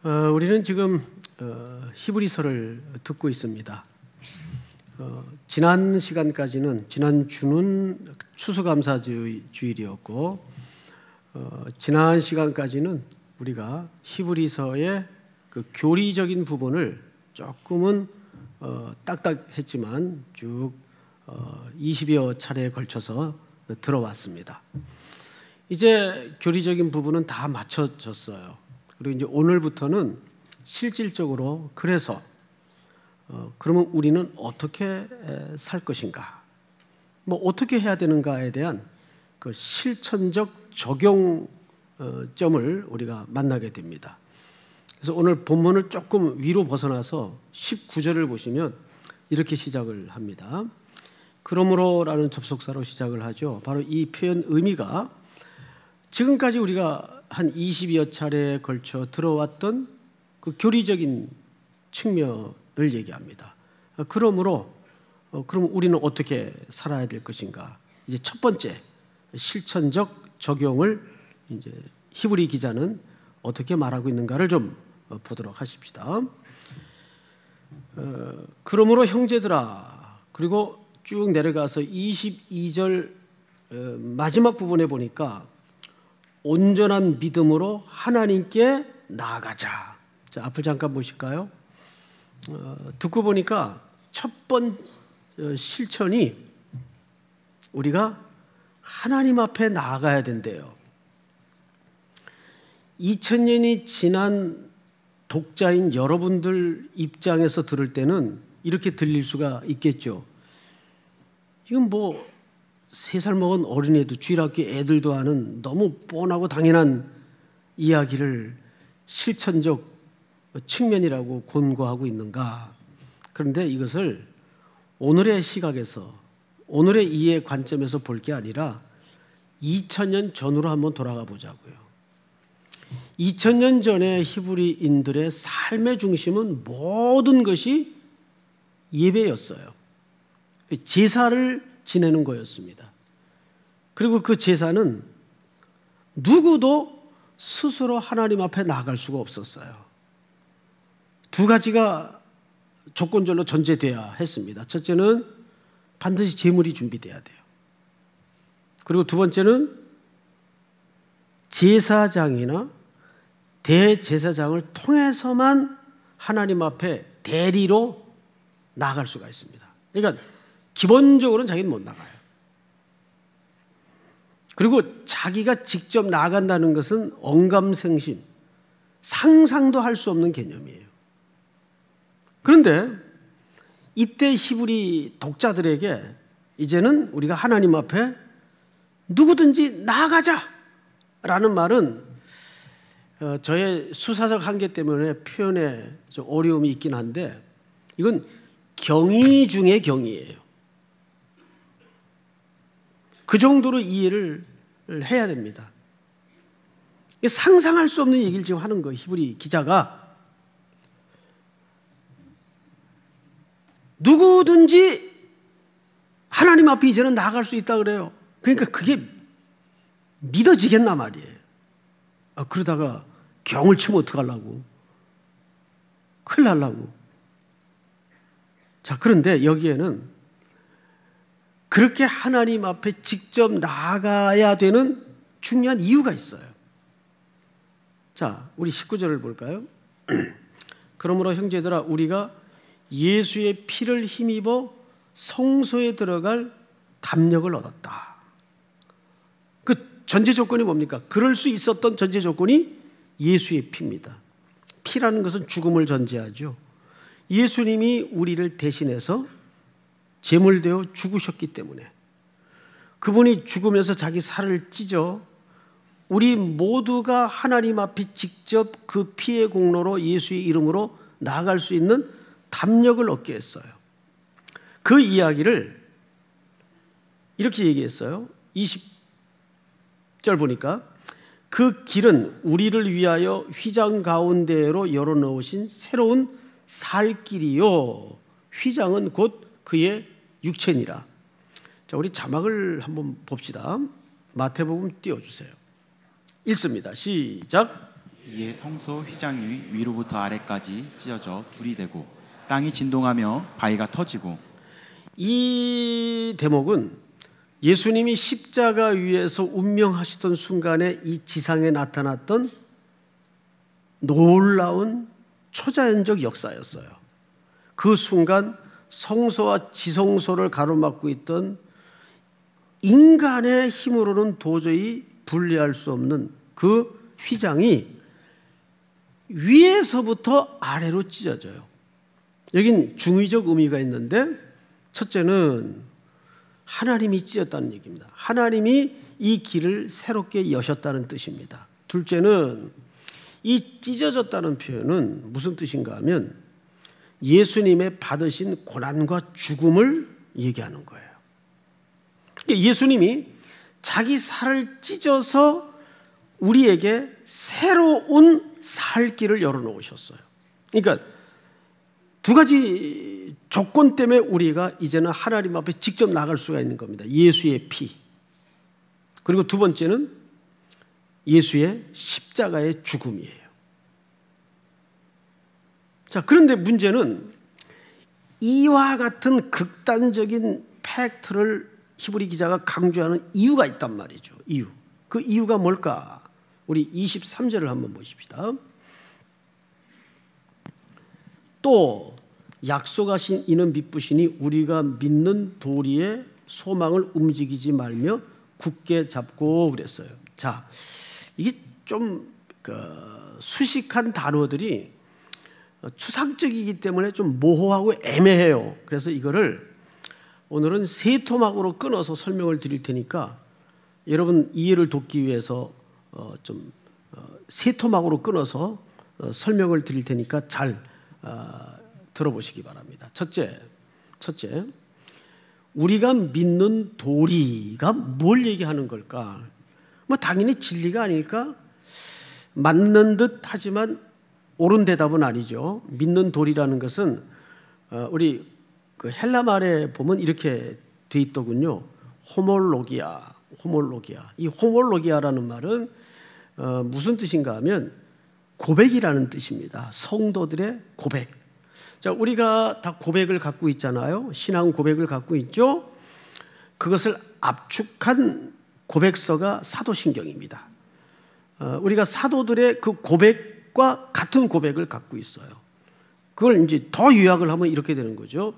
우리는 지금 히브리서를 듣고 있습니다. 지난 시간까지는 지난 주는 추수감사주일이었고 지난 시간까지는 우리가 히브리서의 그 교리적인 부분을 조금은 딱딱했지만 쭉 20여 차례에 걸쳐서 들어왔습니다. 이제 교리적인 부분은 다 맞춰졌어요. 그리고 이제 오늘부터는 실질적으로 그래서 그러면 우리는 어떻게 살 것인가, 뭐 어떻게 해야 되는가에 대한 그 실천적 적용점을 우리가 만나게 됩니다. 그래서 오늘 본문을 조금 위로 벗어나서 19절을 보시면 이렇게 시작을 합니다. 그러므로라는 접속사로 시작을 하죠. 바로 이 표현 의미가 지금까지 우리가 한 20여 차례에 걸쳐 들어왔던 그 교리적인 측면을 얘기합니다. 그러므로 그럼 우리는 어떻게 살아야 될 것인가? 이제 첫 번째 실천적 적용을 이제 히브리 기자는 어떻게 말하고 있는가를 좀 보도록 하십시다. 그러므로 형제들아, 그리고 쭉 내려가서 22절 마지막 부분에 보니까 온전한 믿음으로 하나님께 나아가자. 자, 앞을 잠깐 보실까요? 듣고 보니까 첫 번 실천이 우리가 하나님 앞에 나아가야 된대요. 2000년이 지난 독자인 여러분들 입장에서 들을 때는 이렇게 들릴 수가 있겠죠. 이건 뭐 3살 먹은 어린애도 주일학교 애들도 하는 너무 뻔하고 당연한 이야기를 실천적 측면이라고 권고하고 있는가? 그런데 이것을 오늘의 시각에서 오늘의 이해 관점에서 볼 게 아니라 2000년 전으로 한번 돌아가 보자고요. 2000년 전에 히브리인들의 삶의 중심은 모든 것이 예배였어요. 제사를 지내는 거였습니다. 그리고 그 제사는 누구도 스스로 하나님 앞에 나갈 수가 없었어요. 두 가지가 조건절로 전제돼야 했습니다. 첫째는 반드시 제물이 준비돼야 돼요. 그리고 두 번째는 제사장이나 대제사장을 통해서만 하나님 앞에 대리로 나갈 수가 있습니다. 그러니까 기본적으로는 자기는 못 나가요. 그리고 자기가 직접 나간다는 것은 언감생심, 상상도 할 수 없는 개념이에요. 그런데 이때 히브리 독자들에게 이제는 우리가 하나님 앞에 누구든지 나아가자라는 말은 저의 수사적 한계 때문에 표현에 좀 어려움이 있긴 한데 이건 경의 중의 경의예요. 그 정도로 이해를 해야 됩니다. 상상할 수 없는 얘기를 지금 하는 거예요. 히브리 기자가 누구든지 하나님 앞에 이제는 나아갈 수 있다 그래요. 그러니까 그게 믿어지겠나 말이에요. 그러다가 경을 치면 어떡하려고? 큰일 날라고. 자, 그런데 여기에는 그렇게 하나님 앞에 직접 나아가야 되는 중요한 이유가 있어요. 자, 우리 19절을 볼까요? 그러므로 형제들아, 우리가 예수의 피를 힘입어 성소에 들어갈 담력을 얻었다. 그 전제 조건이 뭡니까? 그럴 수 있었던 전제 조건이 예수의 피입니다. 피라는 것은 죽음을 전제하죠. 예수님이 우리를 대신해서 제물되어 죽으셨기 때문에 그분이 죽으면서 자기 살을 찢어 우리 모두가 하나님 앞에 직접 그 피의 공로로 예수의 이름으로 나아갈 수 있는 담력을 얻게 했어요. 그 이야기를 이렇게 얘기했어요. 20절 보니까 그 길은 우리를 위하여 휘장 가운데로 열어놓으신 새로운 살 길이요. 휘장은 곧 그의 육체니라. 자, 우리 자막을 한번 봅시다. 마태복음 띄워주세요. 읽습니다. 시작. 이에 성소 휘장이 위로부터 아래까지 찢어져 둘이 되고 땅이 진동하며 바위가 터지고. 이 대목은 예수님이 십자가 위에서 운명하시던 순간에 이 지상에 나타났던 놀라운 초자연적 역사였어요. 그 순간 성소와 지성소를 가로막고 있던 인간의 힘으로는 도저히 분리할 수 없는 그 휘장이 위에서부터 아래로 찢어져요. 여긴 중의적 의미가 있는데, 첫째는 하나님이 찢었다는 얘기입니다. 하나님이 이 길을 새롭게 여셨다는 뜻입니다. 둘째는 이 찢어졌다는 표현은 무슨 뜻인가 하면 예수님의 받으신 고난과 죽음을 얘기하는 거예요. 예수님이 자기 살을 찢어서 우리에게 새로운 살 길을 열어놓으셨어요. 그러니까 두 가지 조건 때문에 우리가 이제는 하나님 앞에 직접 나갈 수가 있는 겁니다. 예수의 피, 그리고 두 번째는 예수의 십자가의 죽음이에요. 자, 그런데 문제는 이와 같은 극단적인 팩트를 히브리 기자가 강조하는 이유가 있단 말이죠. 이유. 그 이유가 뭘까? 우리 23절을 한번 보십시다. 또 약속하신 이는 믿으시니 우리가 믿는 도리의 소망을 움직이지 말며 굳게 잡고 그랬어요. 자, 이게 좀 수식한 단어들이 추상적이기 때문에 좀 모호하고 애매해요. 그래서 이거를 오늘은 세 토막으로 끊어서 설명을 드릴 테니까 여러분 이해를 돕기 위해서 세 토막으로 끊어서 설명을 드릴 테니까 잘 들어보시기 바랍니다. 첫째, 우리가 믿는 도리가 뭘 얘기하는 걸까? 뭐 당연히 진리가 아닐까? 맞는 듯 하지만 옳은 대답은 아니죠. 믿는 도리라는 것은 우리 그 헬라 말에 보면 이렇게 돼 있더군요. 호몰로기아. 이 호몰로기아라는 말은 무슨 뜻인가 하면 고백이라는 뜻입니다. 성도들의 고백. 자, 우리가 다 고백을 갖고 있잖아요. 신앙 고백을 갖고 있죠. 그것을 압축한 고백서가 사도신경입니다. 우리가 사도들의 그 고백과 같은 고백을 갖고 있어요. 그걸 이제 더 요약을 하면 이렇게 되는 거죠.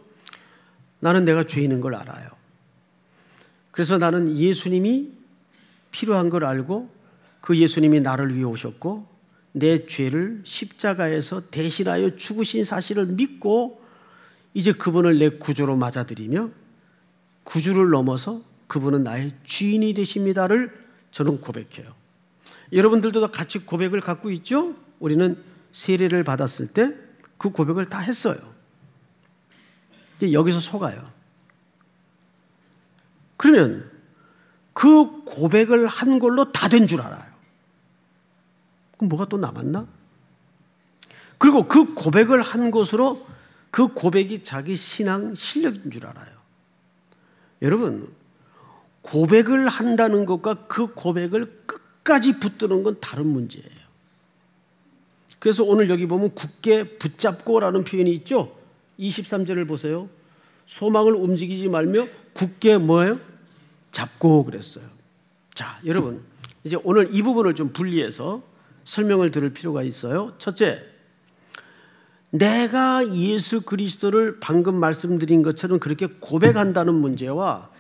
나는 내가 죄인인 걸 알아요. 그래서 나는 예수님이 필요한 걸 알고 그 예수님이 나를 위해 오셨고 내 죄를 십자가에서 대신하여 죽으신 사실을 믿고 이제 그분을 내 구주로 맞아들이며 구주를 넘어서 그분은 나의 주인이 되십니다를 저는 고백해요. 여러분들도 같이 고백을 갖고 있죠? 우리는 세례를 받았을 때 그 고백을 다 했어요. 이제 여기서 속아요. 그러면 그 고백을 한 걸로 다 된 줄 알아요. 그럼 뭐가 또 남았나? 그리고 그 고백을 한 것으로 그 고백이 자기 신앙 실력인 줄 알아요. 여러분, 고백을 한다는 것과 그 고백을 끝까지 붙드는 건 다른 문제예요. 그래서 오늘 여기 보면 굳게 붙잡고라는 표현이 있죠. 23절을 보세요. 소망을 움직이지 말며 굳게 뭐예요? 잡고 그랬어요. 자, 여러분, 이제 오늘 이 부분을 좀 분리해서 설명을 들을 필요가 있어요. 첫째, 내가 예수 그리스도를 방금 말씀드린 것처럼 그렇게 고백한다는 문제와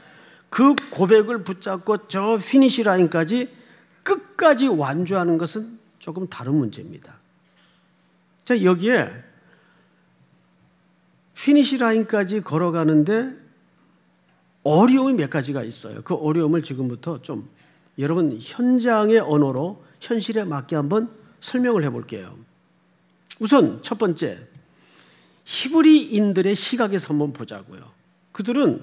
그 고백을 붙잡고 저 피니시 라인까지 끝까지 완주하는 것은 조금 다른 문제입니다. 자, 여기에 피니시 라인까지 걸어가는데 어려움이 몇 가지가 있어요. 그 어려움을 지금부터 좀 여러분 현장의 언어로 현실에 맞게 한번 설명을 해볼게요. 우선 첫 번째, 히브리인들의 시각에서 한번 보자고요. 그들은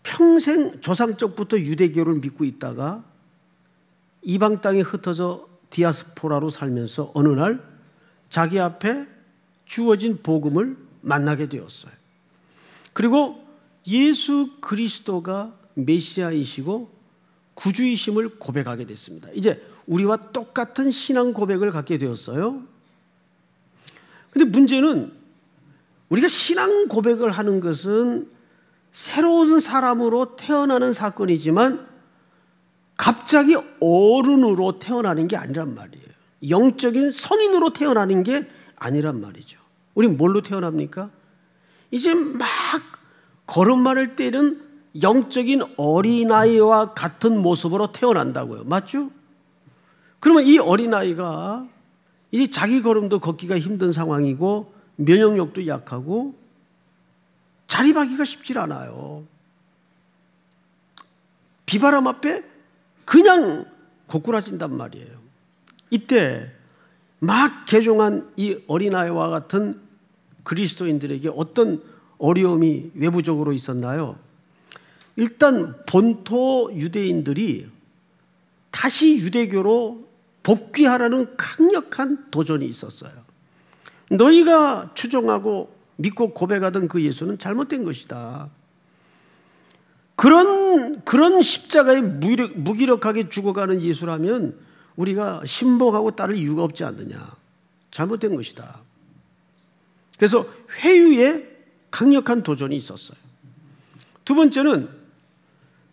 평생 조상적부터 유대교를 믿고 있다가 이방 땅에 흩어져 디아스포라로 살면서 어느 날 자기 앞에 주어진 복음을 만나게 되었어요. 그리고 예수 그리스도가 메시아이시고 구주이심을 고백하게 됐습니다. 이제 우리와 똑같은 신앙 고백을 갖게 되었어요. 근데 문제는 우리가 신앙 고백을 하는 것은 새로운 사람으로 태어나는 사건이지만 갑자기 어른으로 태어나는 게 아니란 말이에요. 영적인 성인으로 태어나는 게 아니란 말이죠. 우린 뭘로 태어납니까? 이제 막 걸음마를 떼는 영적인 어린아이와 같은 모습으로 태어난다고요. 맞죠? 그러면 이 어린아이가 이제 자기 걸음도 걷기가 힘든 상황이고 면역력도 약하고 자립하기가 쉽지 않아요. 비바람 앞에 그냥 고꾸라진단 말이에요. 이때 막 개종한 이 어린아이와 같은 그리스도인들에게 어떤 어려움이 외부적으로 있었나요? 일단 본토 유대인들이 다시 유대교로 복귀하라는 강력한 도전이 있었어요. 너희가 추종하고 믿고 고백하던 그 예수는 잘못된 것이다. 그런 십자가에 무기력하게 죽어가는 예수라면 우리가 신봉하고 따를 이유가 없지 않느냐. 잘못된 것이다. 그래서 회유에 강력한 도전이 있었어요. 두 번째는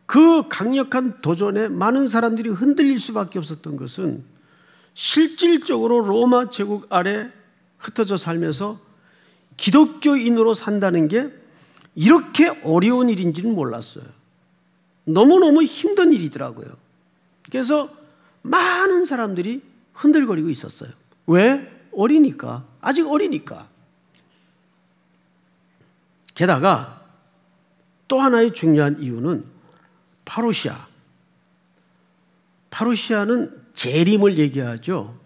그 강력한 도전에 많은 사람들이 흔들릴 수밖에 없었던 것은 실질적으로 로마 제국 아래 흩어져 살면서 기독교인으로 산다는 게 이렇게 어려운 일인지는 몰랐어요. 너무너무 힘든 일이더라고요. 그래서 많은 사람들이 흔들거리고 있었어요. 왜? 어리니까. 아직 어리니까. 게다가 또 하나의 중요한 이유는 파루시아는 재림을 얘기하죠.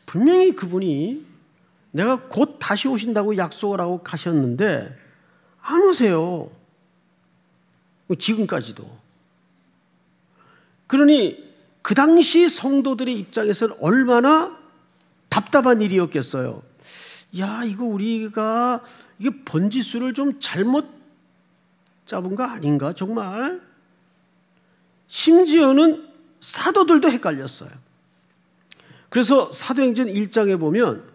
분명히 그분이 내가 곧 다시 오신다고 약속을 하고 가셨는데 안 오세요. 지금까지도. 그러니 그 당시 성도들의 입장에서는 얼마나 답답한 일이었겠어요. 야, 이거 우리가 이게 번지수를 좀 잘못 잡은 거 아닌가 정말? 심지어는 사도들도 헷갈렸어요. 그래서 사도행전 1장에 보면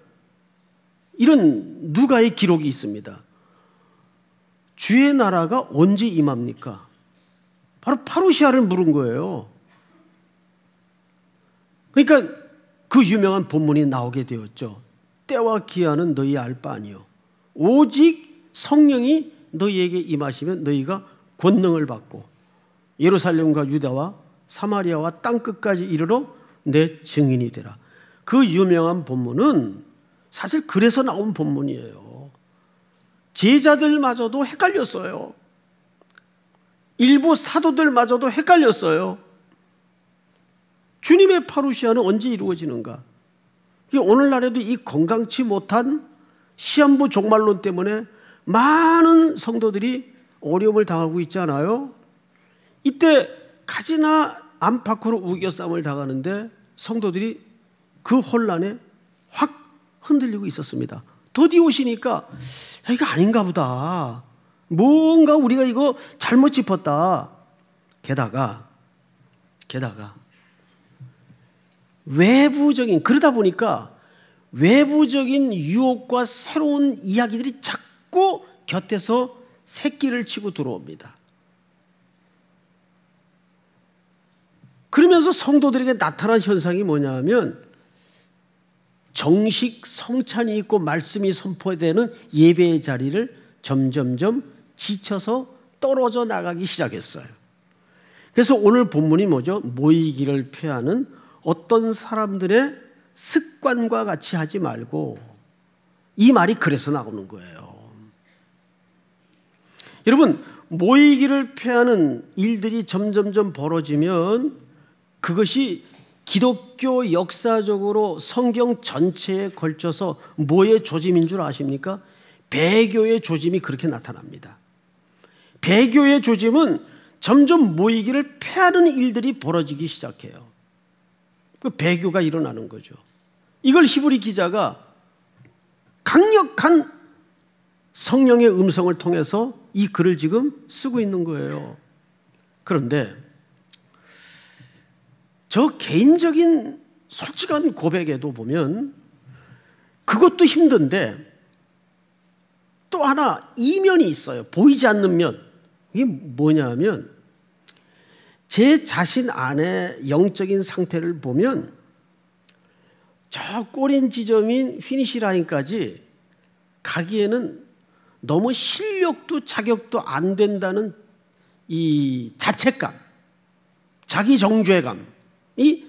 이런 누가의 기록이 있습니다. 주의 나라가 언제 임합니까? 바로 파루시아를 물은 거예요. 그러니까 그 유명한 본문이 나오게 되었죠. 때와 기한은 너희 알 바 아니요. 오직 성령이 너희에게 임하시면 너희가 권능을 받고 예루살렘과 유다와 사마리아와 땅끝까지 이르러 내 증인이 되라. 그 유명한 본문은 사실 그래서 나온 본문이에요. 제자들마저도 헷갈렸어요. 일부 사도들마저도 헷갈렸어요. 주님의 파루시아는 언제 이루어지는가? 오늘날에도 이 건강치 못한 시한부 종말론 때문에 많은 성도들이 어려움을 당하고 있지 않아요? 이때 가지나 안팎으로 우겨싸움을 당하는데 성도들이 그 혼란에 확 흔들리고 있었습니다. 더디 오시니까 이거 아닌가 보다. 뭔가 우리가 이거 잘못 짚었다. 게다가 그러다 보니까 외부적인 유혹과 새로운 이야기들이 자꾸 곁에서 새끼를 치고 들어옵니다. 그러면서 성도들에게 나타난 현상이 뭐냐면 정식 성찬이 있고 말씀이 선포되는 예배의 자리를 점점점 지쳐서 떨어져 나가기 시작했어요. 그래서 오늘 본문이 뭐죠? 모이기를 피하는 어떤 사람들의 습관과 같이 하지 말고, 이 말이 그래서 나오는 거예요. 여러분, 모이기를 피하는 일들이 점점점 벌어지면 그것이 기독교 역사적으로 성경 전체에 걸쳐서 뭐의 조짐인 줄 아십니까? 배교의 조짐이 그렇게 나타납니다. 배교의 조짐은 점점 모이기를 피하는 일들이 벌어지기 시작해요. 그 배교가 일어나는 거죠. 이걸 히브리 기자가 강력한 성령의 음성을 통해서 이 글을 지금 쓰고 있는 거예요. 그런데 저 개인적인 솔직한 고백에도 보면 그것도 힘든데 또 하나 이면이 있어요. 보이지 않는 면. 이게 뭐냐면 제 자신 안의 영적인 상태를 보면 저 꼬린 지점인 피니시 라인까지 가기에는 너무 실력도 자격도 안 된다는 이 자책감, 자기 정죄감이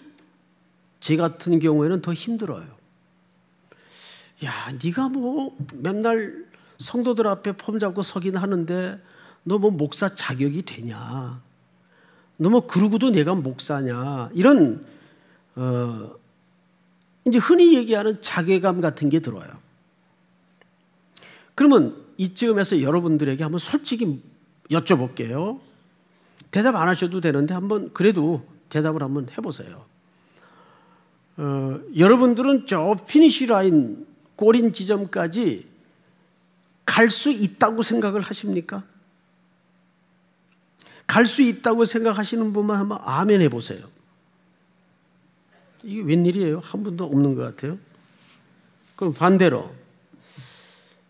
제 같은 경우에는 더 힘들어요. 야, 네가 뭐 맨날 성도들 앞에 폼 잡고 서긴 하는데 너 뭐 목사 자격이 되냐? 너 뭐 그러고도 내가 목사냐? 이런 이제 흔히 얘기하는 자괴감 같은 게 들어요. 그러면 이쯤에서 여러분들에게 한번 솔직히 여쭤볼게요. 대답 안 하셔도 되는데 한번 그래도 대답을 한번 해보세요. 여러분들은 저 피니시 라인 꼬린 지점까지 갈 수 있다고 생각을 하십니까? 갈 수 있다고 생각하시는 분만 한번 아멘 해보세요. 이게 웬일이에요? 한 분도 없는 것 같아요. 그럼 반대로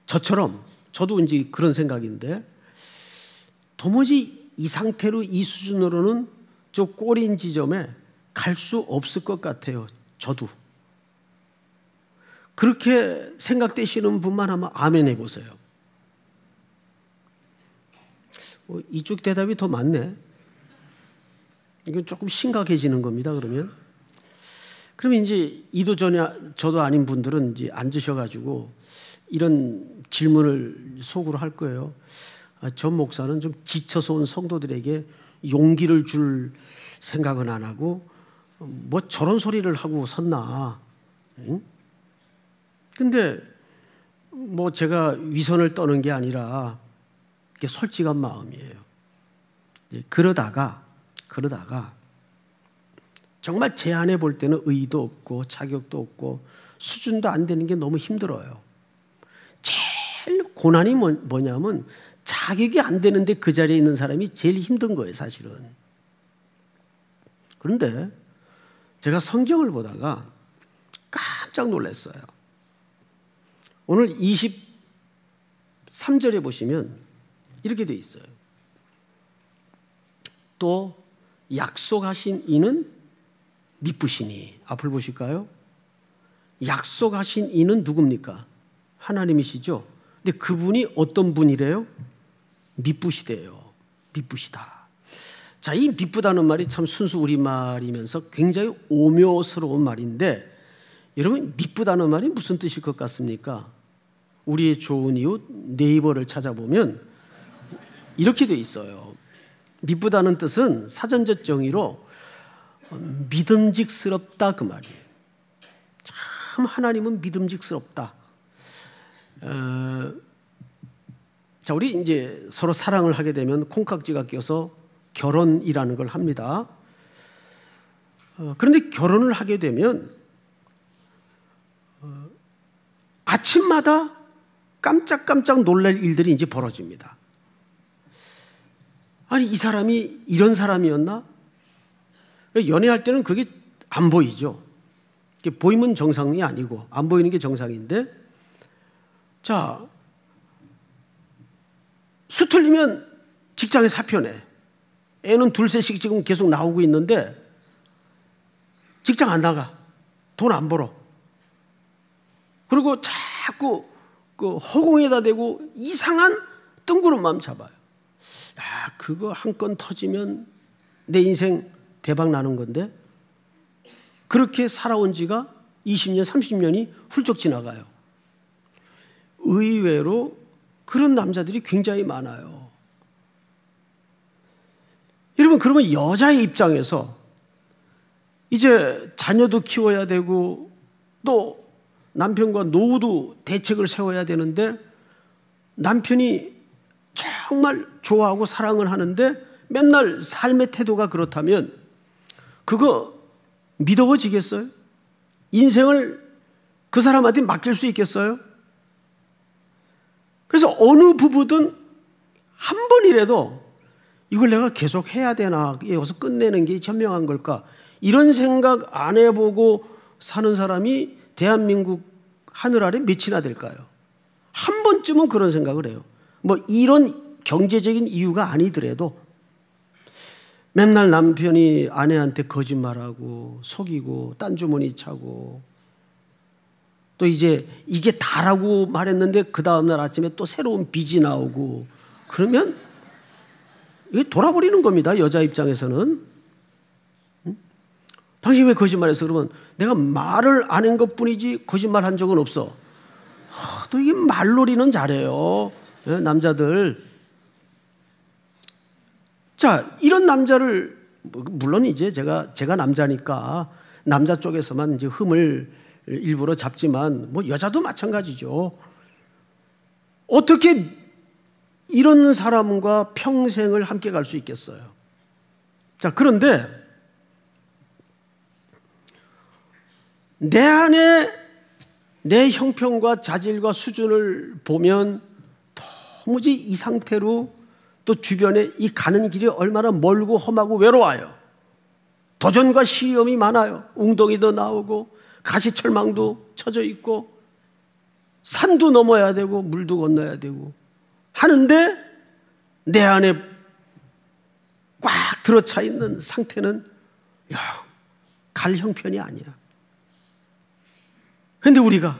저처럼 저도 이제 그런 생각인데 도무지 이 상태로 이 수준으로는 저 꼬린 지점에 갈 수 없을 것 같아요. 저도. 그렇게 생각되시는 분만 한번 아멘 해보세요. 이쪽 대답이 더 많네. 이건 조금 심각해지는 겁니다. 그러면 이제 이도 저도 아닌 분들은 이제 앉으셔가지고 이런 질문을 속으로 할 거예요. 전 목사는 좀 지쳐서 온 성도들에게 용기를 줄 생각은 안 하고 뭐 저런 소리를 하고 섰나. 응? 근데 뭐 제가 위선을 떠는 게 아니라 이게 솔직한 마음이에요. 그러다가 정말 제 안에 볼 때는 의의도 없고 자격도 없고 수준도 안 되는 게 너무 힘들어요. 제일 고난이 뭐냐면 자격이 안 되는데 그 자리에 있는 사람이 제일 힘든 거예요, 사실은. 그런데 제가 성경을 보다가 깜짝 놀랐어요. 오늘 23절에 보시면 이렇게 돼 있어요. 또 약속하신 이는 미쁘시니. 앞을 보실까요? 약속하신 이는 누굽니까? 하나님이시죠. 근데 그분이 어떤 분이래요? 미쁘시대요. 미쁘시다. 자, 이 미쁘다는 말이 참 순수 우리말이면서 굉장히 오묘스러운 말인데 여러분 미쁘다는 말이 무슨 뜻일 것 같습니까? 우리의 좋은 이웃 네이버를 찾아보면 이렇게 돼 있어요. 미쁘다는 뜻은 사전적 정의로 믿음직스럽다 그 말이에요. 참 하나님은 믿음직스럽다. 자, 우리 이제 서로 사랑을 하게 되면 콩깍지가 껴서 결혼이라는 걸 합니다. 그런데 결혼을 하게 되면 아침마다 깜짝깜짝 놀랄 일들이 이제 벌어집니다. 아니, 이 사람이 이런 사람이었나? 연애할 때는 그게 안 보이죠. 보이면 정상이 아니고 안 보이는 게 정상인데, 자, 수틀리면 직장에 사표내. 애는 둘셋씩 지금 계속 나오고 있는데 직장 안 나가. 돈 안 벌어. 그리고 자꾸 그 허공에다 대고 이상한 뜬구름 마음 잡아요. 야, 그거 한 건 터지면 내 인생 대박 나는 건데 그렇게 살아온 지가 20년, 30년이 훌쩍 지나가요. 의외로 그런 남자들이 굉장히 많아요. 여러분, 그러면 여자의 입장에서 이제 자녀도 키워야 되고 또 남편과 노후도 대책을 세워야 되는데 남편이 정말 좋아하고 사랑을 하는데 맨날 삶의 태도가 그렇다면 그거 믿어지겠어요? 인생을 그 사람한테 맡길 수 있겠어요? 그래서 어느 부부든 한 번이라도 이걸 내가 계속 해야 되나, 여기서 끝내는 게 현명한 걸까, 이런 생각 안 해보고 사는 사람이 대한민국 하늘 아래 몇이나 될까요? 한 번쯤은 그런 생각을 해요. 뭐 이런 경제적인 이유가 아니더라도 맨날 남편이 아내한테 거짓말하고 속이고 딴주머니 차고 또 이제 이게 다라고 말했는데 그 다음날 아침에 또 새로운 빚이 나오고 그러면 이게 돌아버리는 겁니다. 여자 입장에서는. 당신 왜 거짓말했어? 그러면 내가 말을 안 한 것뿐이지 거짓말 한 적은 없어. 또 이게 말놀이는 잘해요. 남자들. 자, 이런 남자를 물론 이제 제가 남자니까 남자 쪽에서만 이제 흠을 일부러 잡지만 뭐 여자도 마찬가지죠. 어떻게 이런 사람과 평생을 함께 갈 수 있겠어요? 자, 그런데 내 안에 내 형편과 자질과 수준을 보면 도무지 이 상태로 또 주변에 이 가는 길이 얼마나 멀고 험하고 외로워요. 도전과 시험이 많아요. 웅덩이도 나오고 가시철망도 쳐져 있고 산도 넘어야 되고 물도 건너야 되고 하는데 내 안에 꽉 들어차 있는 상태는 갈 형편이 아니야. 그런데 우리가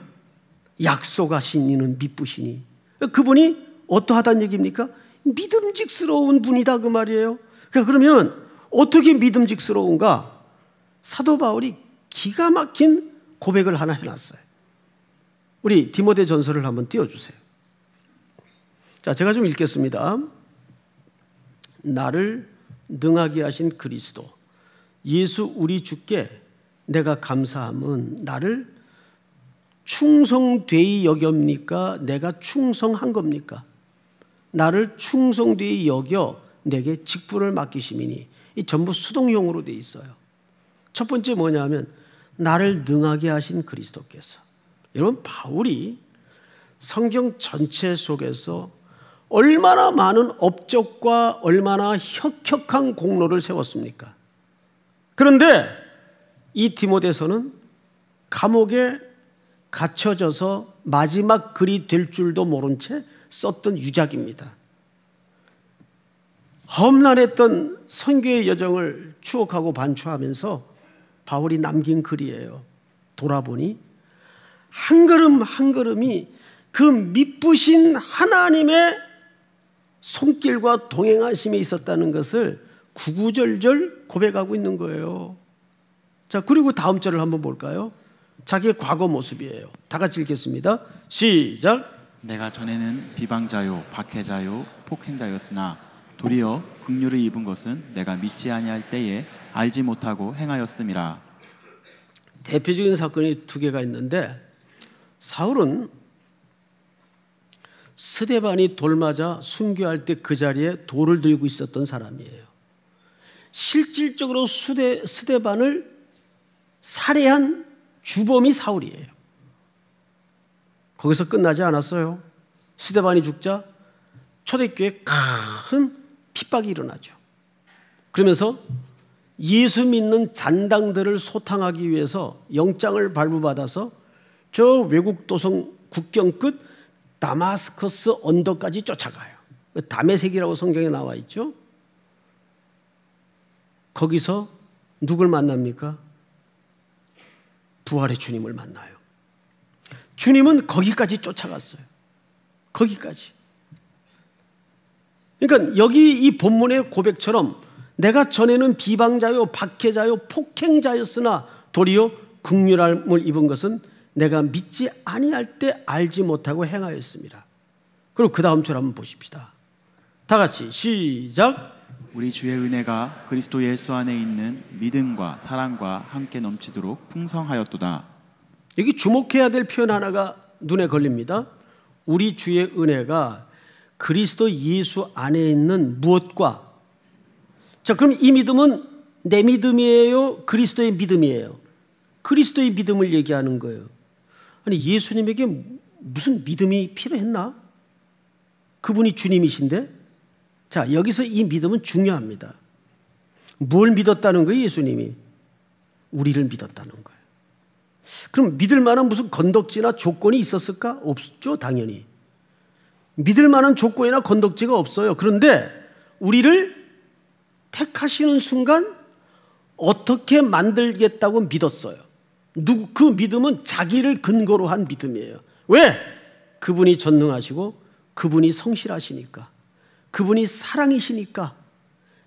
약속하신 이는 미쁘시니 그분이 어떠하다는 얘기입니까? 믿음직스러운 분이다 그 말이에요. 그러면 어떻게 믿음직스러운가? 사도 바울이 기가 막힌 고백을 하나 해놨어요. 우리 디모데 전서를 한번 띄워주세요. 자, 제가 좀 읽겠습니다. 나를 능하게 하신 그리스도 예수 우리 주께 내가 감사함은 나를 충성되이 여깁니까? 내가 충성한 겁니까? 나를 충성되이 여겨 내게 직분을 맡기심이니 이 전부 수동형으로 되어 있어요. 첫 번째 뭐냐면 나를 능하게 하신 그리스도께서. 여러분, 바울이 성경 전체 속에서 얼마나 많은 업적과 얼마나 혁혁한 공로를 세웠습니까? 그런데 이 디모데서는 감옥에 갇혀져서 마지막 글이 될 줄도 모른 채 썼던 유작입니다. 험난했던 선교의 여정을 추억하고 반추하면서 바울이 남긴 글이에요. 돌아보니 한 걸음 한 걸음이 그 미쁘신 하나님의 손길과 동행하심이 있었다는 것을 구구절절 고백하고 있는 거예요. 자, 그리고 다음 절을 한번 볼까요? 자기의 과거 모습이에요. 다 같이 읽겠습니다. 시작. 내가 전에는 비방자요 박해자요 폭행자였으나 도리어 긍휼을 입은 것은 내가 믿지 아니할 때에 알지 못하고 행하였음이라. 대표적인 사건이 두 개가 있는데 사울은 스데반이 돌 맞아 순교할 때 그 자리에 돌을 들고 있었던 사람이에요. 실질적으로 스데반을 살해한 주범이 사울이에요. 거기서 끝나지 않았어요. 스데반이 죽자 초대교회에 큰 핍박이 일어나죠. 그러면서 예수 믿는 잔당들을 소탕하기 위해서 영장을 발부받아서 저 외국 도성 국경 끝 다마스커스 언덕까지 쫓아가요. 다메섹이라고 성경에 나와 있죠. 거기서 누굴 만납니까? 부활의 주님을 만나요. 주님은 거기까지 쫓아갔어요. 거기까지. 그러니까 여기 이 본문의 고백처럼 내가 전에는 비방자요 박해자요 폭행자였으나 도리어 긍휼함을 입은 것은 내가 믿지 아니할 때 알지 못하고 행하였습니다. 그리고 그 다음 절 한번 보십시다. 다 같이 시작. 우리 주의 은혜가 그리스도 예수 안에 있는 믿음과 사랑과 함께 넘치도록 풍성하였도다. 여기 주목해야 될 표현 하나가 눈에 걸립니다. 우리 주의 은혜가 그리스도 예수 안에 있는 무엇과. 자, 그럼 이 믿음은 내 믿음이에요? 그리스도의 믿음이에요? 그리스도의 믿음을 얘기하는 거예요. 아니, 예수님에게 무슨 믿음이 필요했나? 그분이 주님이신데. 자, 여기서 이 믿음은 중요합니다. 뭘 믿었다는 거예요? 예수님이 우리를 믿었다는 거예요. 그럼 믿을 만한 무슨 건덕지나 조건이 있었을까? 없죠, 당연히. 믿을 만한 조건이나 건덕지가 없어요. 그런데 우리를 택하시는 순간 어떻게 만들겠다고 믿었어요. 그 믿음은 자기를 근거로 한 믿음이에요. 왜? 그분이 전능하시고 그분이 성실하시니까, 그분이 사랑이시니까.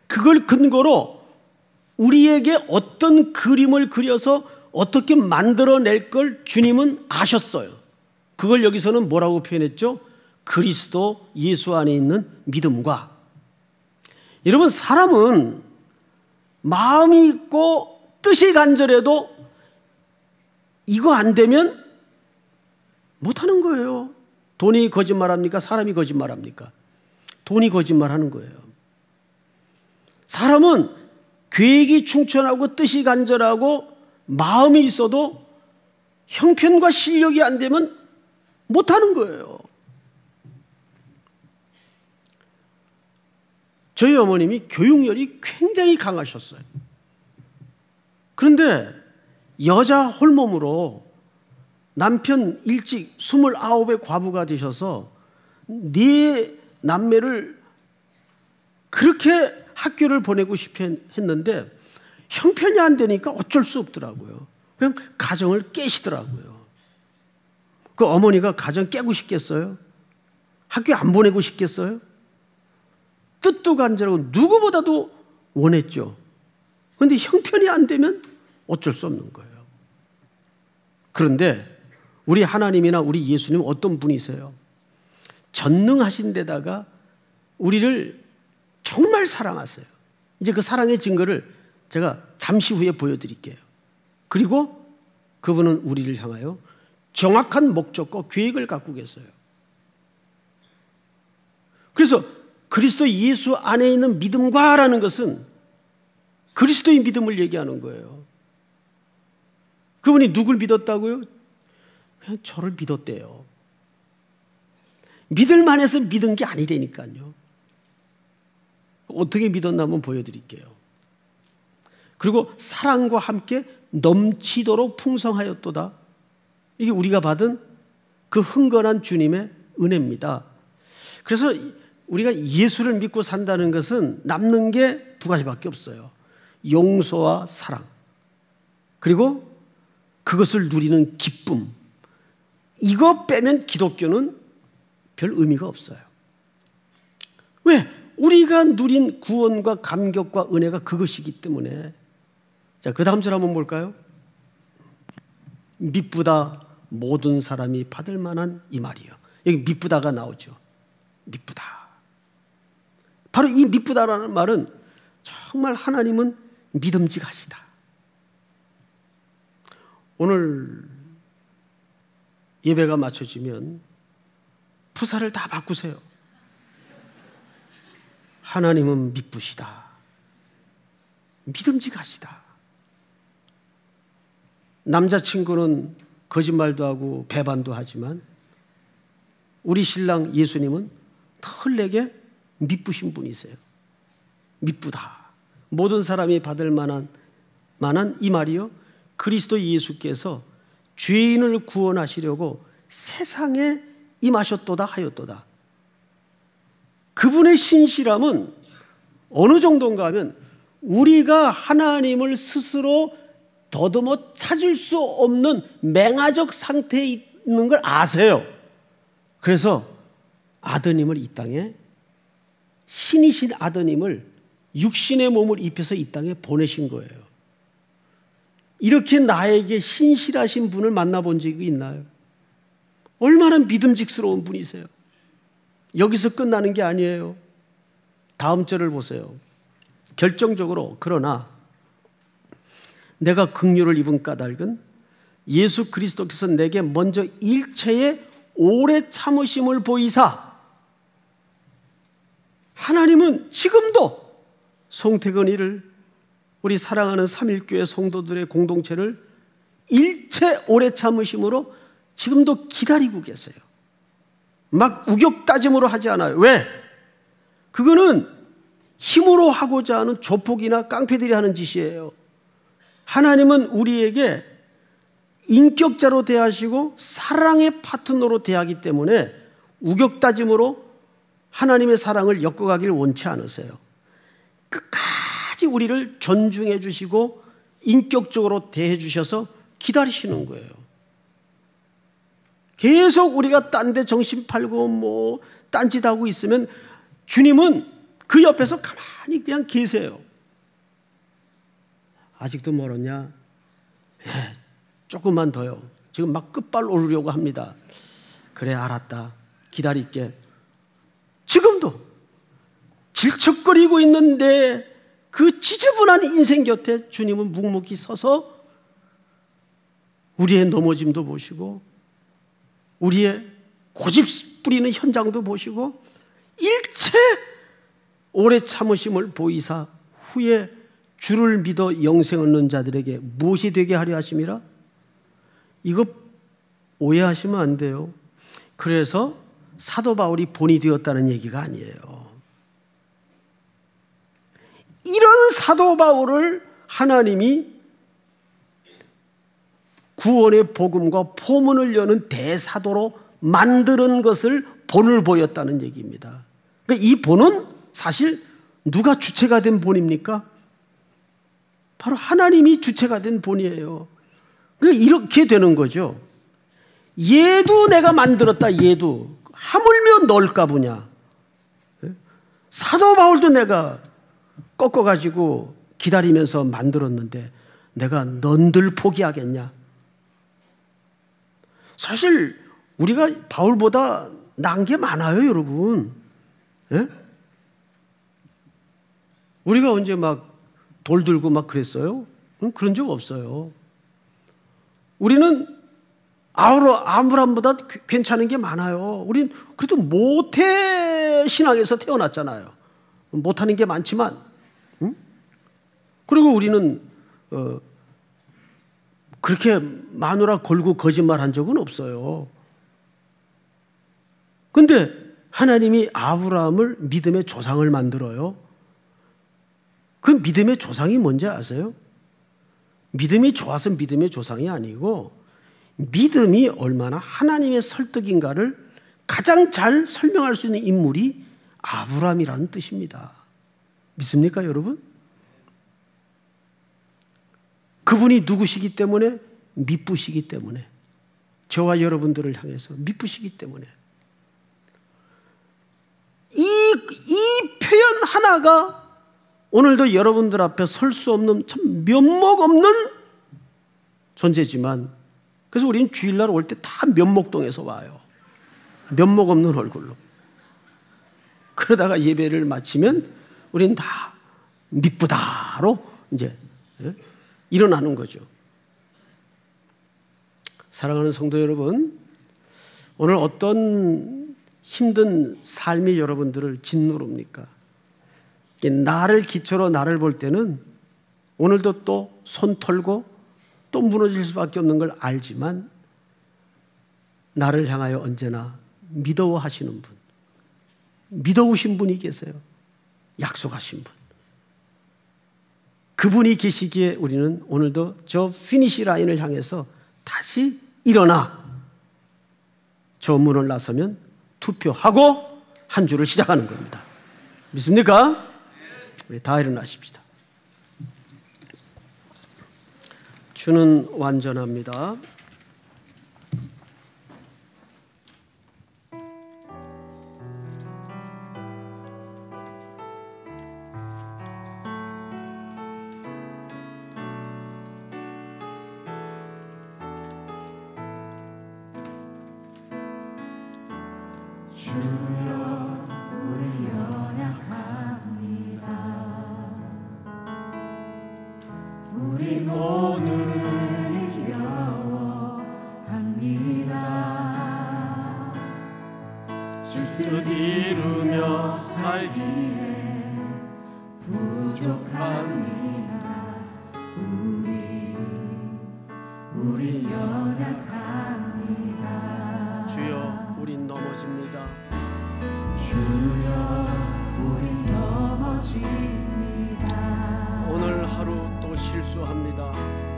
그걸 근거로 우리에게 어떤 그림을 그려서 어떻게 만들어낼 걸 주님은 아셨어요. 그걸 여기서는 뭐라고 표현했죠? 그리스도 예수 안에 있는 믿음과. 여러분, 사람은 마음이 있고 뜻이 간절해도 이거 안 되면 못하는 거예요. 돈이 거짓말합니까? 사람이 거짓말합니까? 돈이 거짓말하는 거예요. 사람은 계획이 충천하고 뜻이 간절하고 마음이 있어도 형편과 실력이 안 되면 못하는 거예요. 저희 어머님이 교육열이 굉장히 강하셨어요. 그런데 여자 홀몸으로 남편 일찍 29의 과부가 되셔서 4 남매를 그렇게 학교를 보내고 싶어 했는데 형편이 안 되니까 어쩔 수 없더라고요. 그냥 가정을 깨시더라고요. 그 어머니가 가정 깨고 싶겠어요? 학교 안 보내고 싶겠어요? 뜻도 간절하고 누구보다도 원했죠. 그런데 형편이 안 되면 어쩔 수 없는 거예요. 그런데 우리 하나님이나 우리 예수님 어떤 분이세요? 전능하신 데다가 우리를 정말 사랑하세요. 이제 그 사랑의 증거를 제가 잠시 후에 보여드릴게요. 그리고 그분은 우리를 향하여 정확한 목적과 계획을 갖고 계세요. 그래서 그리스도 예수 안에 있는 믿음과라는 것은 그리스도의 믿음을 얘기하는 거예요. 그분이 누굴 믿었다고요? 그냥 저를 믿었대요. 믿을 만해서 믿은 게 아니라니까요. 어떻게 믿었나 한번 보여드릴게요. 그리고 사랑과 함께 넘치도록 풍성하였도다. 이게 우리가 받은 그 흥건한 주님의 은혜입니다. 그래서 우리가 예수를 믿고 산다는 것은 남는 게 2가지밖에 없어요. 용서와 사랑, 그리고 그것을 누리는 기쁨. 이거 빼면 기독교는 별 의미가 없어요. 왜? 우리가 누린 구원과 감격과 은혜가 그것이기 때문에. 자, 그 다음 절 한번 볼까요? 미쁘다 모든 사람이 받을 만한 이 말이요. 여기 미쁘다가 나오죠. 미쁘다. 바로 이 미쁘다라는 말은 정말 하나님은 믿음직하시다. 오늘 예배가 마쳐지면 푸사를 다 바꾸세요. 하나님은 미쁘시다. 믿음직하시다. 남자친구는 거짓말도 하고 배반도 하지만 우리 신랑 예수님은 늘 내게 미쁘신 분이세요. 미쁘다. 모든 사람이 받을 만한 이 말이요. 그리스도 예수께서 죄인을 구원하시려고 세상에 임하셨도다 하였도다. 그분의 신실함은 어느 정도인가 하면 우리가 하나님을 스스로 더듬어 찾을 수 없는 맹아적 상태에 있는 걸 아세요. 그래서 아드님을 이 땅에, 신이신 아드님을 육신의 몸을 입혀서 이 땅에 보내신 거예요. 이렇게 나에게 신실하신 분을 만나본 적이 있나요? 얼마나 믿음직스러운 분이세요. 여기서 끝나는 게 아니에요. 다음 절을 보세요. 결정적으로 그러나 내가 긍휼을 입은 까닭은 예수 그리스도께서 내게 먼저 일체의 오래 참으심을 보이사. 하나님은 지금도 송태근이를, 우리 사랑하는 삼일교회 성도들의 공동체를 일체 오래 참으심으로 지금도 기다리고 계세요. 막 우격다짐으로 하지 않아요. 왜? 그거는 힘으로 하고자 하는 조폭이나 깡패들이 하는 짓이에요. 하나님은 우리에게 인격자로 대하시고 사랑의 파트너로 대하기 때문에 우격다짐으로 하나님의 사랑을 엮어가길 원치 않으세요. 끝까지 우리를 존중해 주시고 인격적으로 대해 주셔서 기다리시는 거예요. 계속 우리가 딴 데 정신 팔고 뭐 딴짓하고 있으면 주님은 그 옆에서 가만히 그냥 계세요. 아직도 멀었냐? 예, 조금만 더요. 지금 막 끝발 오르려고 합니다. 그래, 알았다. 기다릴게. 지금도 질척거리고 있는데 그 지저분한 인생 곁에 주님은 묵묵히 서서 우리의 넘어짐도 보시고 우리의 고집 부리는 현장도 보시고 일체 오래 참으심을 보이사 후에 주를 믿어 영생 얻는 자들에게 무엇이 되게 하려 하심이라? 이거 오해하시면 안 돼요. 그래서 사도 바울이 본이 되었다는 얘기가 아니에요. 이런 사도 바울을 하나님이 구원의 복음과 포문을 여는 대사도로 만드는 것을 본을 보였다는 얘기입니다. 그러니까 이 본은 사실 누가 주체가 된 본입니까? 바로 하나님이 주체가 된 본이에요. 그러니까 이렇게 되는 거죠. 얘도 내가 만들었다. 얘도 하물며 널까 보냐. 사도 바울도 내가 꺾어가지고 기다리면서 만들었는데 내가 넌들 포기하겠냐. 사실 우리가 바울보다 나은 게 많아요, 여러분. 예? 우리가 언제 막 돌 들고 막 그랬어요? 그런 적 없어요. 우리는 아브라함보다 괜찮은 게 많아요. 우린 그래도 모태 신앙에서 태어났잖아요. 못하는 게 많지만, 응? 그리고 우리는 그렇게 마누라 걸고 거짓말한 적은 없어요. 근데 하나님이 아브라함을 믿음의 조상을 만들어요. 그 믿음의 조상이 뭔지 아세요? 믿음이 좋아서 믿음의 조상이 아니고 믿음이 얼마나 하나님의 설득인가를 가장 잘 설명할 수 있는 인물이 아브라함이라는 뜻입니다. 믿습니까, 여러분? 그분이 누구시기 때문에? 미쁘시기 때문에. 저와 여러분들을 향해서 미쁘시기 때문에. 이 표현 하나가 오늘도 여러분들 앞에 설 수 없는 참 면목 없는 존재지만, 그래서 우리는 주일날 올 때 다 면목동에서 와요. 면목 없는 얼굴로. 그러다가 예배를 마치면 우리는 다 미쁘다로 이제 일어나는 거죠. 사랑하는 성도 여러분, 오늘 어떤 힘든 삶이 여러분들을 짓누릅니까? 나를 기초로 나를 볼 때는 오늘도 또 손 털고 또 무너질 수밖에 없는 걸 알지만 나를 향하여 언제나 믿어하시는 분, 믿어오신 분이 계세요. 약속하신 분. 그분이 계시기에 우리는 오늘도 저 피니시 라인을 향해서 다시 일어나 저 문을 나서면 투표하고 한 주를 시작하는 겁니다. 믿습니까? 우리 다 일어나십시다. 주는 완전합니다.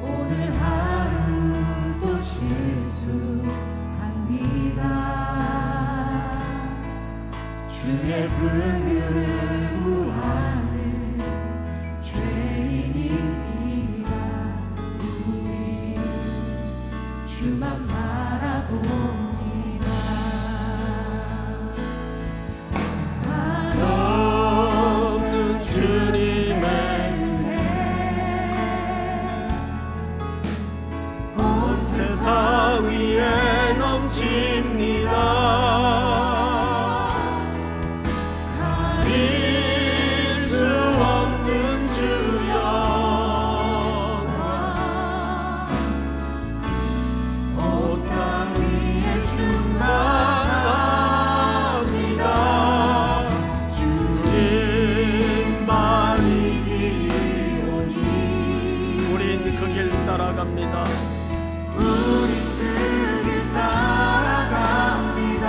오늘 하루 또 그늘을 구하는 죄인입니다. 우리 주만 바라봅니다. 한없는 주님의 세상 위에 넘칩니다. 가릴 수 없는 주 영광 온 땅 위에 충만합니다. 주님만이 길이오니 우린 그 길 따라갑니다. 우린 그 길 따라갑니다.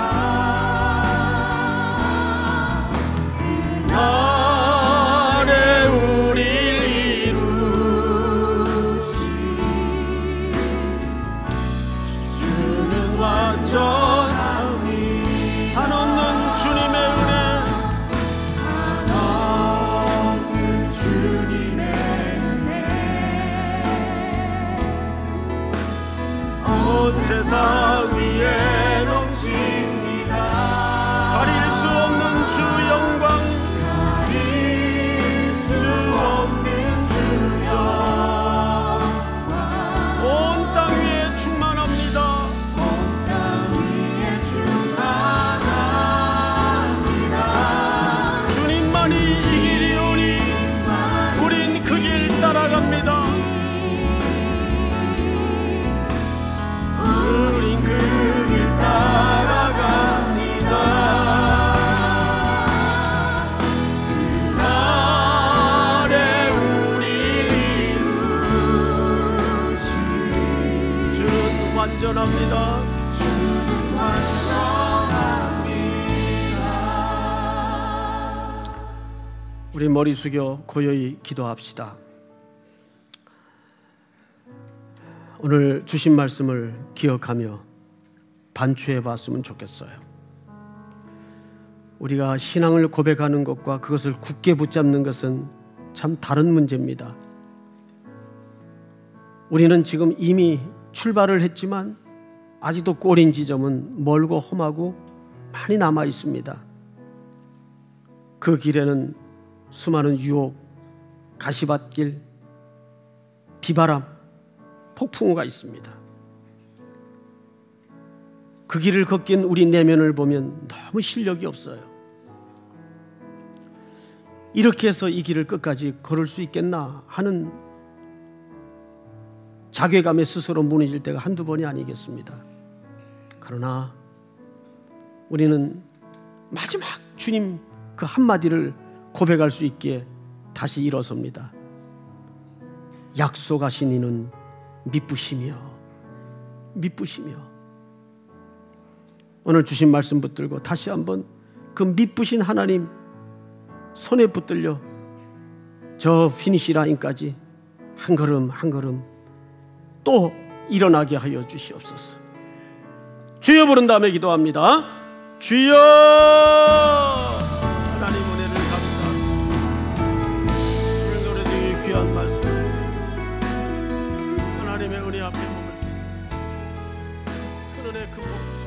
그날에 우릴 이루신 주는 완전함이 한없는 주님의 은혜, 한없는 주님의 은혜 온 세상 위에 넘칩니다. 가릴 수 없는 주 영광, 가릴 수 없는 주 영광 온 땅 위에 충만합니다. 온 땅 위에 충만합니다. 주님만이 이 길이오니 우린 그 길 따라갑니다. 우린 그 길 따라갑니다. 그날에 우릴 이루신 주는 완전합니다. 주는 완전합니다. 우리 머리 숙여 고요히 기도합시다. 오늘 주신 말씀을 기억하며 반추해 봤으면 좋겠어요. 우리가 신앙을 고백하는 것과 그것을 굳게 붙잡는 것은 참 다른 문제입니다. 우리는 지금 이미 출발을 했지만 아직도 꼬린 지점은 멀고 험하고 많이 남아 있습니다. 그 길에는 수많은 유혹, 가시밭길, 비바람, 폭풍우가 있습니다. 그 길을 걷긴 우리 내면을 보면 너무 실력이 없어요. 이렇게 해서 이 길을 끝까지 걸을 수 있겠나 하는 자괴감에 스스로 무너질 때가 한두 번이 아니겠습니다. 그러나 우리는 마지막 주님 그 한마디를 고백할 수 있기에 다시 일어섭니다. 약속하신 이는 미쁘시며 오늘 주신 말씀 붙들고 다시 한번 그 미쁘신 하나님 손에 붙들려 저 피니시 라인까지 한 걸음 한 걸음 또 일어나게 하여 주시옵소서. 주여 부른 다음에 기도합니다. 주여, 하나님 은혜를 감사합니다. 오늘 노래도 귀한 말씀 하나님의 은혜 앞에 머물 수 있는 큰 은혜 큰 복